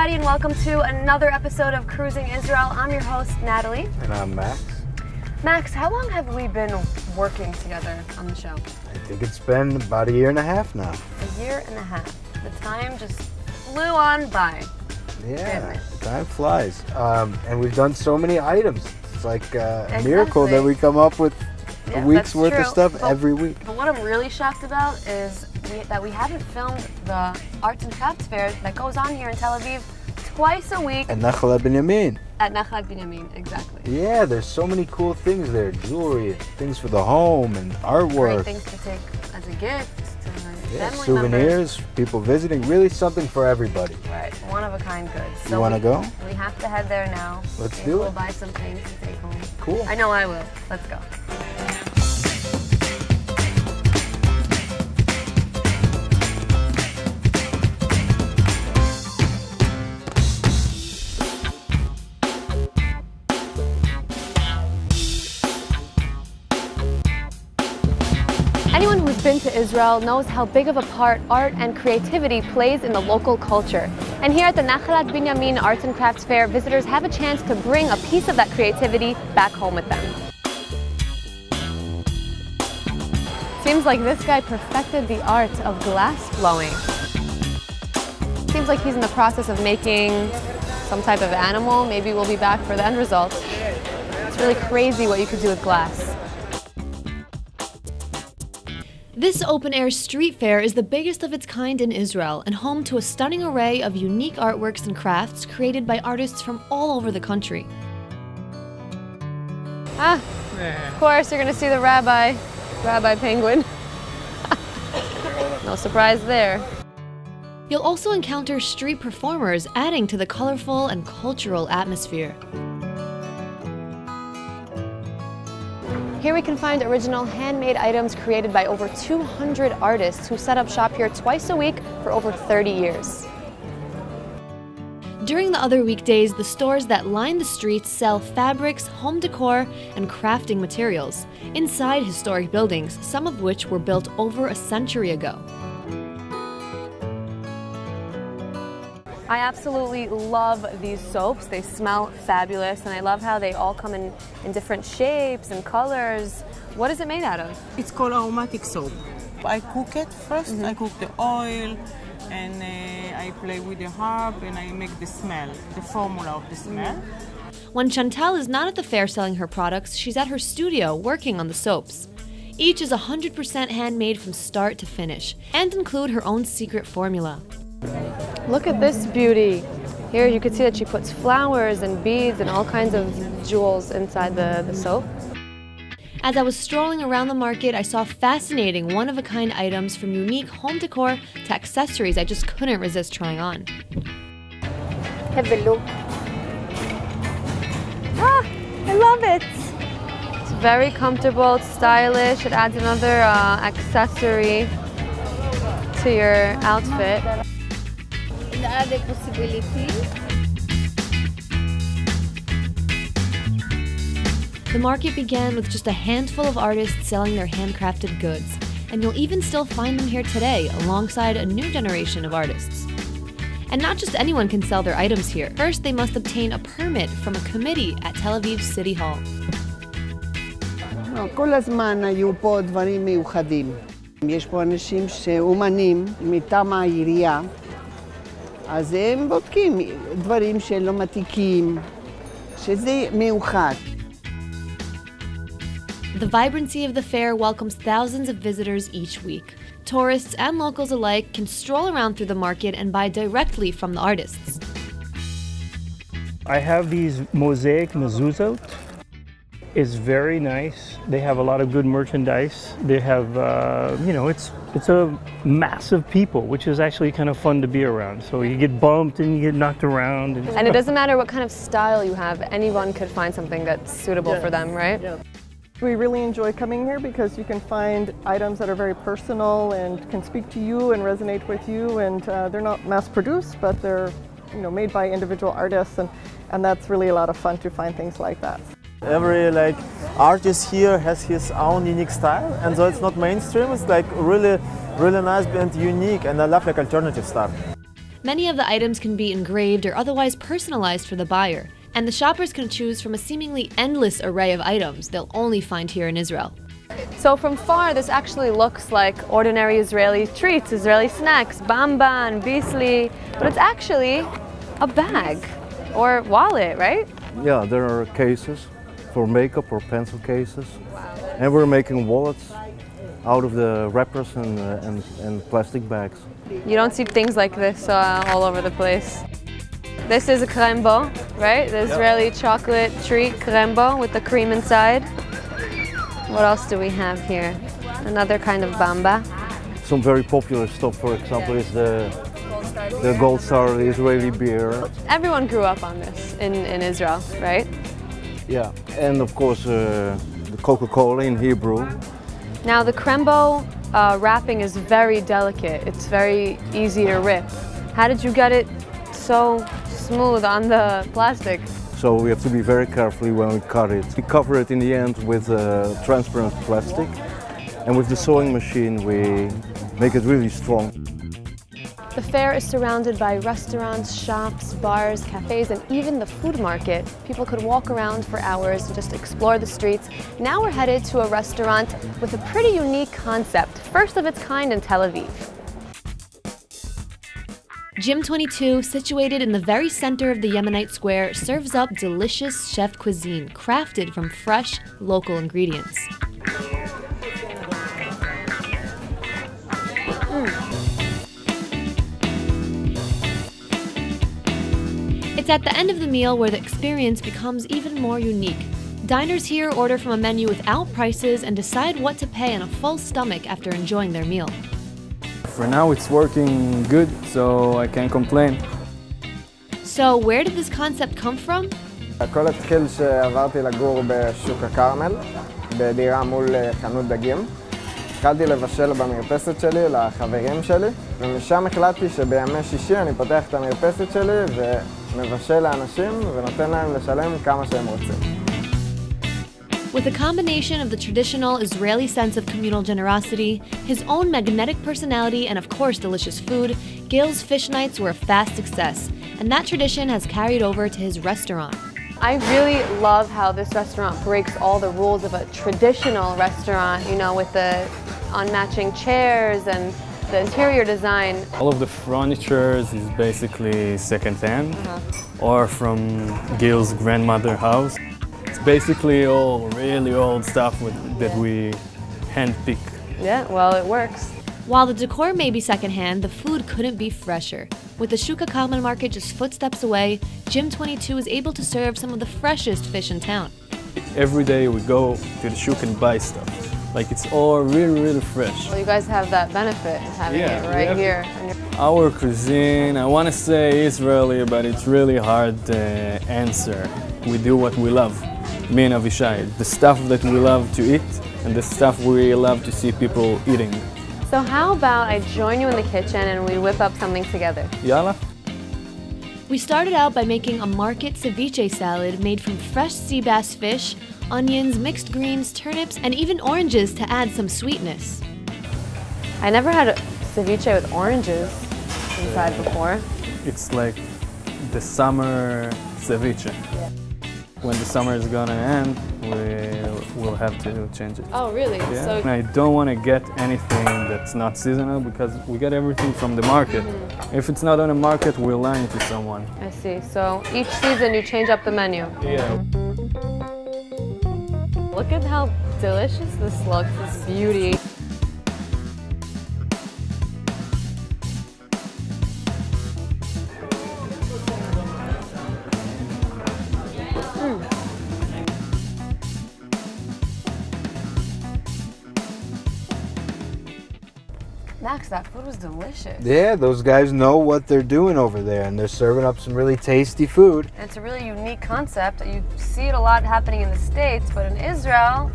everybody, and welcome to another episode of Cruising Israel. I'm your host, Natalie. And I'm Max. Max, how long have we been working together on the show? I think it's been about a year and a half now. A year and a half. The time just flew on by. Yeah, the time flies. And we've done so many items. It's like a miracle that we come up with a week's worth of stuff every week. But what I'm really shocked about is that we haven't filmed the arts and crafts fair that goes on here in Tel Aviv twice a week. At Nachal Binyamin. At Nachal Binyamin, exactly. Yeah, there's so many cool things there. Jewelry, things for the home, and artwork. Great things to take as a gift to family souvenirs, people visiting. Really something for everybody. Right, one-of-a-kind goods. So you want to go? We have to head there now. Let's do it. We'll buy some things to take home. Cool. I know I will. Let's go. Anyone who's been to Israel knows how big of a part art and creativity plays in the local culture. And here at the Nachal Binyamin Arts and Crafts Fair, visitors have a chance to bring a piece of that creativity back home with them. Seems like this guy perfected the art of glass blowing. Seems like he's in the process of making some type of animal. Maybe we'll be back for the end result. It's really crazy what you could do with glass. This open-air street fair is the biggest of its kind in Israel and home to a stunning array of unique artworks and crafts created by artists from all over the country. Of course you're going to see the Rabbi Penguin. No surprise there. You'll also encounter street performers adding to the colorful and cultural atmosphere. Here we can find original handmade items created by over 200 artists who set up shop here twice a week for over 30 years. During the other weekdays, the stores that line the streets sell fabrics, home decor, and crafting materials inside historic buildings, some of which were built over a century ago. I absolutely love these soaps. They smell fabulous, and I love how they all come in different shapes and colors. What is it made out of? It's called aromatic soap. I cook it first. I cook the oil, and I play with the herb, and I make the smell, the formula of the smell. When Chantal is not at the fair selling her products, she's at her studio working on the soaps. Each is 100% handmade from start to finish, and include her own secret formula. Look at this beauty. Here you can see that she puts flowers and beads and all kinds of jewels inside the soap. As I was strolling around the market, I saw fascinating one-of-a-kind items from unique home decor to accessories I just couldn't resist trying on. Have a look. I love it. It's very comfortable, it's stylish. It adds another accessory to your outfit. Other possibilities. The market began with just a handful of artists selling their handcrafted goods, and you'll even still find them here today alongside a new generation of artists. And not just anyone can sell their items here. First, they must obtain a permit from a committee at Tel Aviv City Hall. כל הזמן היו פה דברים מיוחדים. יש פה אנשים שאומנים מטעם העירייה. אז הם בודקים דברים שלא מתיקים, שזה מיוחד. The vibrancy of the fair welcomes thousands of visitors each week. Tourists and locals alike can stroll around through the market and buy directly from the artists. I have these mosaic mezuzot. It's very nice. They have a lot of good merchandise. They have, it's a mass of people, which is actually kind of fun to be around. So you get bumped and you get knocked around. And it doesn't matter what kind of style you have, anyone could find something that's suitable for them, right? Yeah. We really enjoy coming here because you can find items that are very personal and can speak to you and resonate with you, and they're not mass-produced, but they're made by individual artists, and that's really a lot of fun to find things like that. Every artist here has his own unique style, and so it's not mainstream. It's really nice and unique, and I love alternative stuff. Many of the items can be engraved or otherwise personalized for the buyer, and the shoppers can choose from a seemingly endless array of items they'll only find here in Israel. So from far, this actually looks like ordinary Israeli treats, Israeli snacks, bamba and bisli, but it's actually a bag or wallet, right? Yeah, there are cases for makeup or pencil cases. And we're making wallets out of the wrappers and plastic bags. You don't see things like this all over the place. This is a crembo, right? The Israeli chocolate treat crembo with the cream inside. What else do we have here? Another kind of bamba. Some very popular stuff, for example, is the Gold Star, the Israeli beer. Everyone grew up on this in Israel, right? Yeah, and of course the Coca-Cola in Hebrew. Now the crembo wrapping is very delicate. It's very easy to rip. How did you get it so smooth on the plastic? So we have to be very careful when we cut it. We cover it in the end with transparent plastic, and with the sewing machine we make it really strong. The fair is surrounded by restaurants, shops, bars, cafes, and even the food market. People could walk around for hours and just explore the streets. Now we're headed to a restaurant with a pretty unique concept, first of its kind in Tel Aviv. Gym 22, situated in the very center of the Yemenite Square, serves up delicious chef cuisine crafted from fresh, local ingredients. It's at the end of the meal where the experience becomes even more unique. Diners here order from a menu without prices and decide what to pay on a full stomach after enjoying their meal. For now it's working good, so I can't complain. So where did this concept come from? הכל התחיל שעברתי לגור בשוק הכרמל, בדירה מול חנות דגים. התחלתי לבשל במרפסת שלי לחברים שלי, ומשם החלטתי שבימי שישי אני פותח את המרפסת שלי ומבשל לאנשים ונותן להם לשלם כמה שהם רוצים. With a combination of the traditional Israeli sense of communal generosity, his own magnetic personality, and of course delicious food, Gail's fish nights were a fast success, and that tradition has carried over to his restaurant. I really love how this restaurant breaks all the rules of a traditional restaurant, you know, with the unmatching chairs and the interior design. All of the furniture is basically second-hand or from Gail's grandmother's house. It's basically all really old stuff that we hand-pick. Yeah, well, it works. While the decor may be secondhand, the food couldn't be fresher. With the Shuk HaKarmel market just footsteps away, Gym 22 is able to serve some of the freshest fish in town. Every day we go to the shuk and buy stuff. Like it's all really, really fresh. Well, you guys have that benefit of having it right here. Our cuisine, I want to say Israeli, but it's really hard to answer. We do what we love, me and Avishai. The stuff that we love to eat and the stuff we love to see people eating. So how about I join you in the kitchen and we whip up something together? Yalla. We started out by making a market ceviche salad made from fresh sea bass fish, onions, mixed greens, turnips, and even oranges to add some sweetness. I never had a ceviche with oranges inside before. It's like the summer ceviche. Yeah. When the summer is gonna end, we'll have to change it. Oh, really? Yeah. So I don't want to get anything that's not seasonal because we get everything from the market. If it's not on the market, we're lying to someone. I see. So each season you change up the menu. Yeah. Look at how delicious this looks, this beauty. Max, that food was delicious. Yeah, those guys know what they're doing over there, and they're serving up some really tasty food. And it's a really unique concept. You see it a lot happening in the States, but in Israel,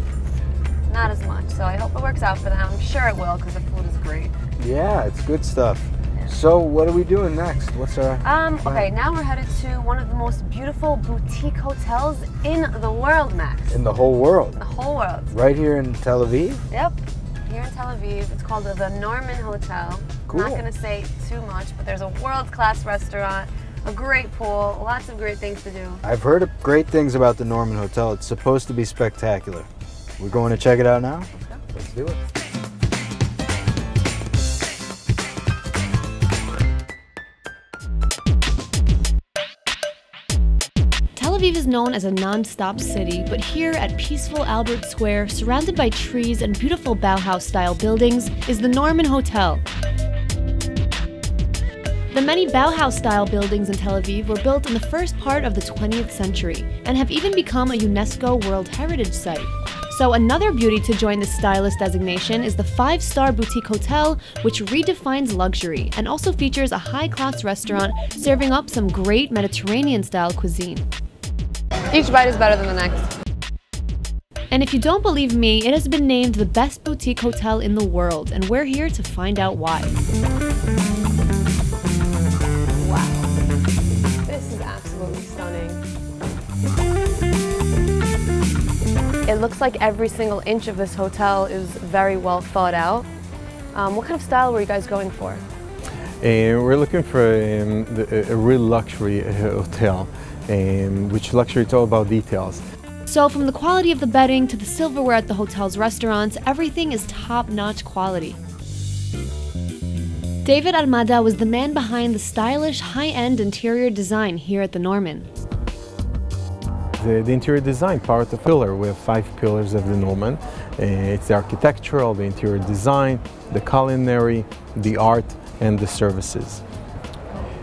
not as much. So I hope it works out for them. I'm sure it will, because the food is great. Yeah, it's good stuff. Yeah. So what are we doing next? What's our okay, now we're headed to one of the most beautiful boutique hotels in the world, Max. In the whole world? The whole world. Right here in Tel Aviv? Yep. Here in Tel Aviv. It's called the Norman Hotel. I'm not going to say too much, but there's a world-class restaurant, a great pool, lots of great things to do. I've heard great things about the Norman Hotel. It's supposed to be spectacular. We're going to check it out now? Let's do it. Tel Aviv is known as a non-stop city, but here at peaceful Albert Square, surrounded by trees and beautiful Bauhaus-style buildings, is the Norman Hotel. The many Bauhaus-style buildings in Tel Aviv were built in the first part of the 20th century and have even become a UNESCO World Heritage Site. So another beauty to join the stylist designation is the 5-star boutique hotel, which redefines luxury and also features a high-class restaurant serving up some great Mediterranean-style cuisine. Each bite is better than the next. And if you don't believe me, it has been named the best boutique hotel in the world, and we're here to find out why. Wow. This is absolutely stunning. It looks like every single inch of this hotel is very well thought out. What kind of style were you guys going for? We're looking for a real luxury hotel, which luxury is all about details. So from the quality of the bedding to the silverware at the hotel's restaurants, everything is top-notch quality. David Almada was the man behind the stylish, high-end interior design here at the Norman. The interior design part of the pillar, we have 5 pillars of the Norman. It's the architectural, the interior design, the culinary, the art, and the services.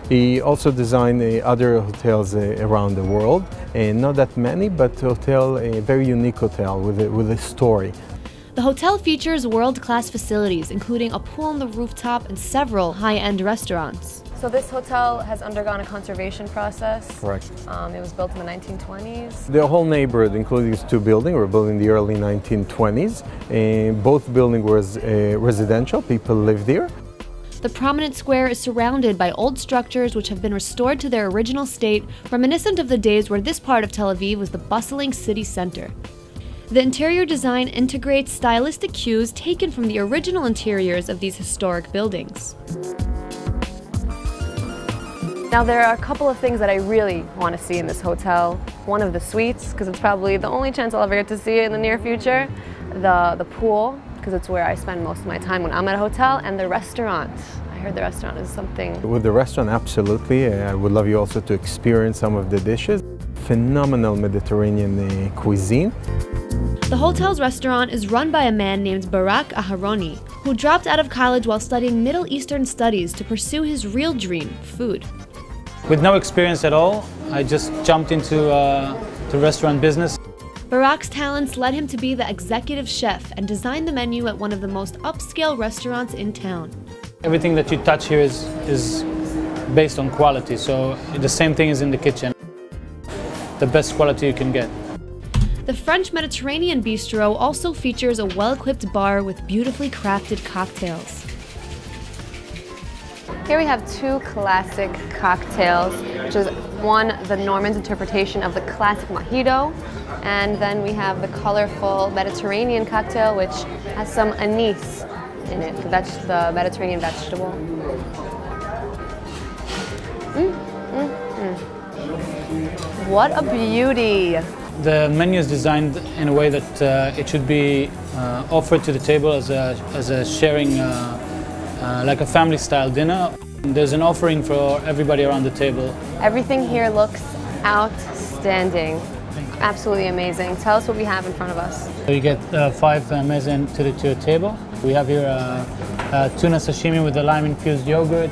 He also designed other hotels around the world, and not that many, but a very unique hotel with a story. The hotel features world-class facilities, including a pool on the rooftop and several high-end restaurants. So this hotel has undergone a conservation process. Correct. It was built in the 1920s. The whole neighborhood, including these 2 buildings, were built in the early 1920s. Both buildings were residential, people lived there. The prominent square is surrounded by old structures which have been restored to their original state, reminiscent of the days where this part of Tel Aviv was the bustling city center. The interior design integrates stylistic cues taken from the original interiors of these historic buildings. Now there are a couple of things that I really want to see in this hotel. One of the suites, because it's probably the only chance I'll ever get to see it in the near future. The pool, because it's where I spend most of my time when I'm at a hotel, and the restaurant. I heard the restaurant is something. With the restaurant, absolutely. I would love you also to experience some of the dishes. Phenomenal Mediterranean cuisine. The hotel's restaurant is run by a man named Barak Aharoni, who dropped out of college while studying Middle Eastern studies to pursue his real dream, food. With no experience at all, I just jumped into the restaurant business. Barak's talents led him to be the executive chef and design the menu at one of the most upscale restaurants in town. Everything that you touch here is based on quality, so the same thing is in the kitchen. The best quality you can get. The French Mediterranean bistro also features a well-equipped bar with beautifully crafted cocktails. Here we have 2 classic cocktails, which is one, the Norman's interpretation of the classic mojito, and then we have the colorful Mediterranean cocktail, which has some anise in it, the Mediterranean vegetable. What a beauty! The menu is designed in a way that it should be offered to the table as a sharing, like a family-style dinner. There's an offering for everybody around the table. Everything here looks outstanding. Absolutely amazing. Tell us what we have in front of us. So you get 5 mezzen to your table. We have here tuna sashimi with the lime-infused yogurt.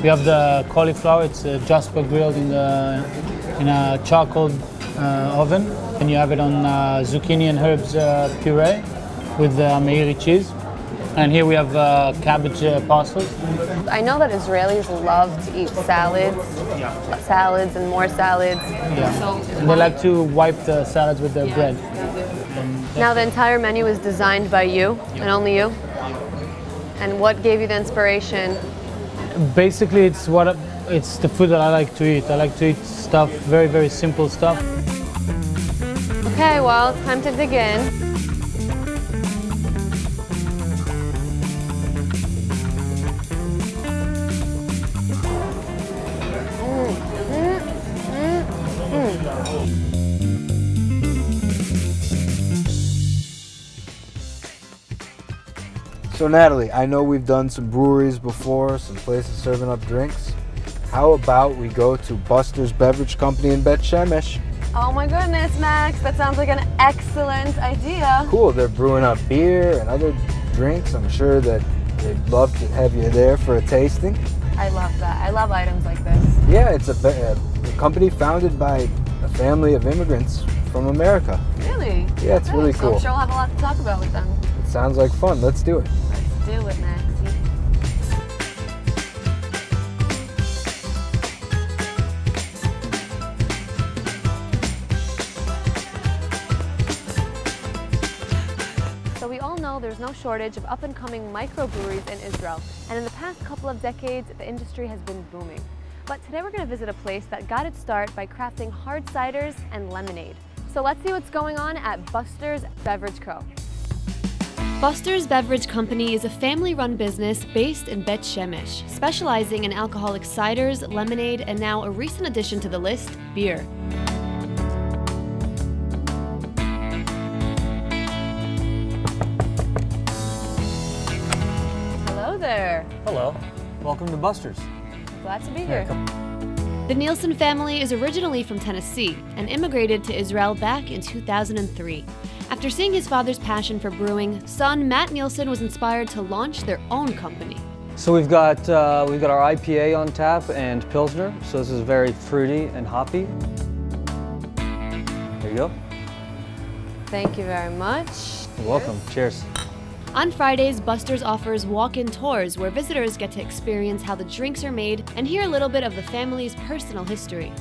We have the cauliflower. It's jasper grilled in a charcoal oven. And you have it on zucchini and herbs puree with Meiri cheese. And here we have cabbage parcels. I know that Israelis love to eat salads, salads and more salads. Yeah. So and they like to wipe the salads with their bread. Now the entire menu is designed by you and only you. And what gave you the inspiration? Basically, it's the food that I like to eat. I like to eat stuff, very, very simple stuff. Okay, well, it's time to dig in. So Natalie, I know we've done some breweries before, some places serving up drinks. How about we go to Buster's Beverage Company in Bet Shemesh? Oh my goodness, Max, that sounds like an excellent idea. Cool, they're brewing up beer and other drinks. I'm sure that they'd love to have you there for a tasting. I love that. I love items like this. Yeah, it's a company founded by a family of immigrants from America. Really? Yeah, it's really cool. So I'm sure we'll have a lot to talk about with them. It sounds like fun. Let's do it. Let's do it, Maxie. So we all know there's no shortage of up-and-coming microbreweries in Israel, and in the past couple of decades, the industry has been booming. But today we're going to visit a place that got its start by crafting hard ciders and lemonade. So let's see what's going on at Buster's Beverage Co. Buster's Beverage Company is a family-run business based in Bet Shemesh, specializing in alcoholic ciders, lemonade, and now a recent addition to the list, beer. Hello there. Hello. Welcome to Buster's. Glad to be here. The Nielsen family is originally from Tennessee and immigrated to Israel back in 2003. After seeing his father's passion for brewing, son Matt Nielsen was inspired to launch their own company. So we've got our IPA on tap and Pilsner. So this is very fruity and hoppy. There you go. Thank you very much. You're welcome. Cheers. On Fridays, Buster's offers walk-in tours where visitors get to experience how the drinks are made and hear a little bit of the family's personal history.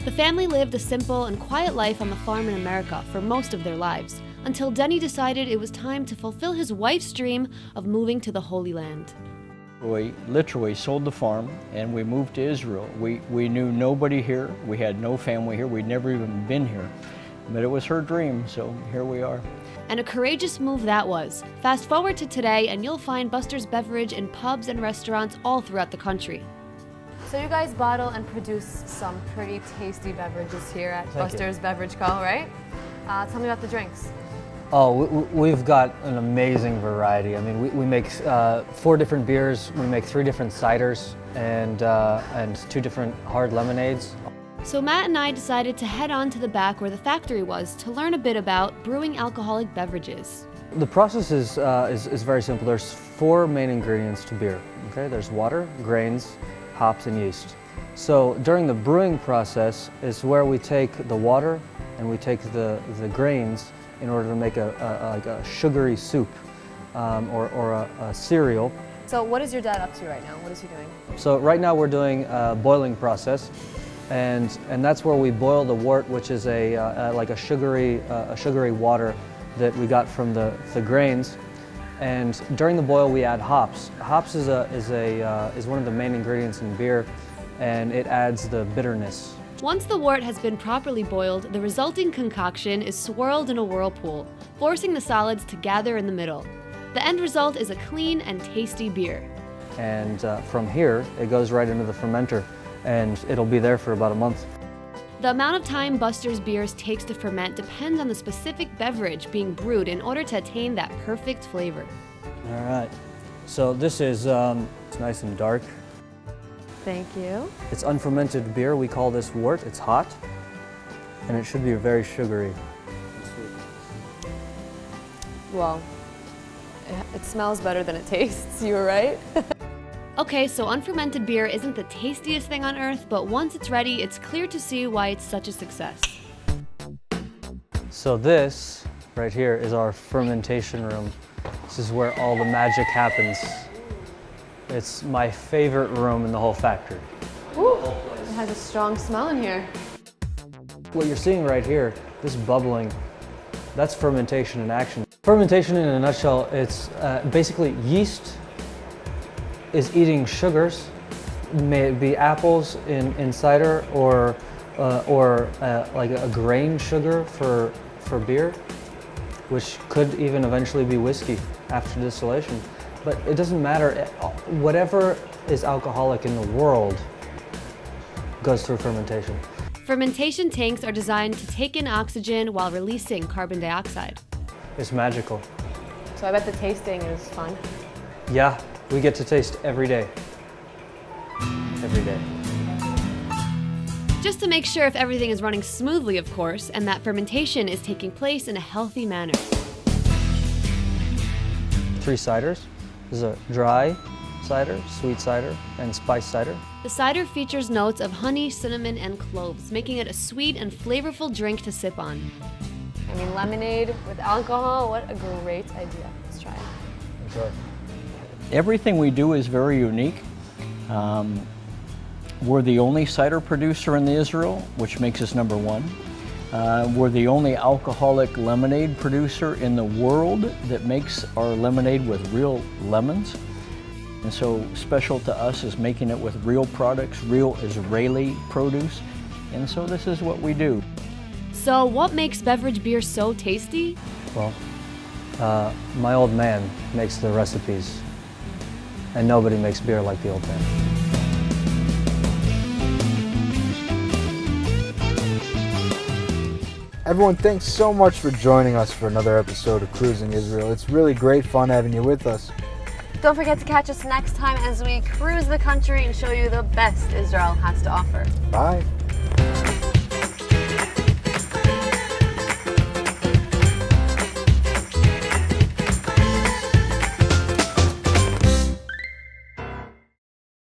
The family lived a simple and quiet life on the farm in America for most of their lives, until Denny decided it was time to fulfill his wife's dream of moving to the Holy Land. We literally sold the farm and we moved to Israel. We knew nobody here, we had no family here, we'd never even been here. But it was her dream, so here we are. And a courageous move that was. Fast forward to today and you'll find Buster's Beverage in pubs and restaurants all throughout the country. So you guys bottle and produce some pretty tasty beverages here at Buster's Beverage Co., right? Tell me about the drinks. Oh, we've got an amazing variety. I mean, we make 4 different beers, we make 3 different ciders, and 2 different hard lemonades. So Matt and I decided to head on to the back where the factory was to learn a bit about brewing alcoholic beverages. The process is very simple. There's 4 main ingredients to beer. Okay, there's water, grains, hops, and yeast. So during the brewing process is where we take the water and we take the grains in order to make a sugary soup or a cereal. So what is your dad up to right now? What is he doing? So right now we're doing a boiling process. And that's where we boil the wort, which is like a sugary water that we got from the grains. And during the boil, we add hops. Hops is one of the main ingredients in beer, and it adds the bitterness. Once the wort has been properly boiled, the resulting concoction is swirled in a whirlpool, forcing the solids to gather in the middle. The end result is a clean and tasty beer. And from here, it goes right into the fermenter, and it'll be there for about a month. The amount of time Buster's beers takes to ferment depends on the specific beverage being brewed in order to attain that perfect flavor. All right, so this is it's nice and dark. Thank you. It's unfermented beer. We call this wort. It's hot, and it should be very sugary. Well, it smells better than it tastes, you were right. Okay, so unfermented beer isn't the tastiest thing on earth, but once it's ready, it's clear to see why it's such a success. So this right here is our fermentation room. This is where all the magic happens. It's my favorite room in the whole factory. Ooh, it has a strong smell in here. What you're seeing right here, this bubbling, that's fermentation in action. Fermentation in a nutshell, it's basically yeast is eating sugars, may it be apples in cider or like a grain sugar for beer, which could even eventually be whiskey after distillation. But it doesn't matter, whatever is alcoholic in the world goes through fermentation. Fermentation tanks are designed to take in oxygen while releasing carbon dioxide. It's magical. So I bet the tasting is fun. Yeah, we get to taste every day. Every day. Just to make sure if everything is running smoothly, of course, and that fermentation is taking place in a healthy manner. 3 ciders. There's a dry cider, sweet cider, and spice cider. The cider features notes of honey, cinnamon, and cloves, making it a sweet and flavorful drink to sip on. I mean, lemonade with alcohol, what a great idea. Let's try it. Enjoy. Everything we do is very unique. We're the only cider producer in Israel, which makes us #1. We're the only alcoholic lemonade producer in the world that makes our lemonade with real lemons. And so special to us is making it with real products, real Israeli produce. And so this is what we do. So what makes Beverage beer so tasty? Well, my old man makes the recipes, and nobody makes beer like the old man. Everyone, thanks so much for joining us for another episode of Cruising Israel. It's really great fun having you with us. Don't forget to catch us next time as we cruise the country and show you the best Israel has to offer. Bye.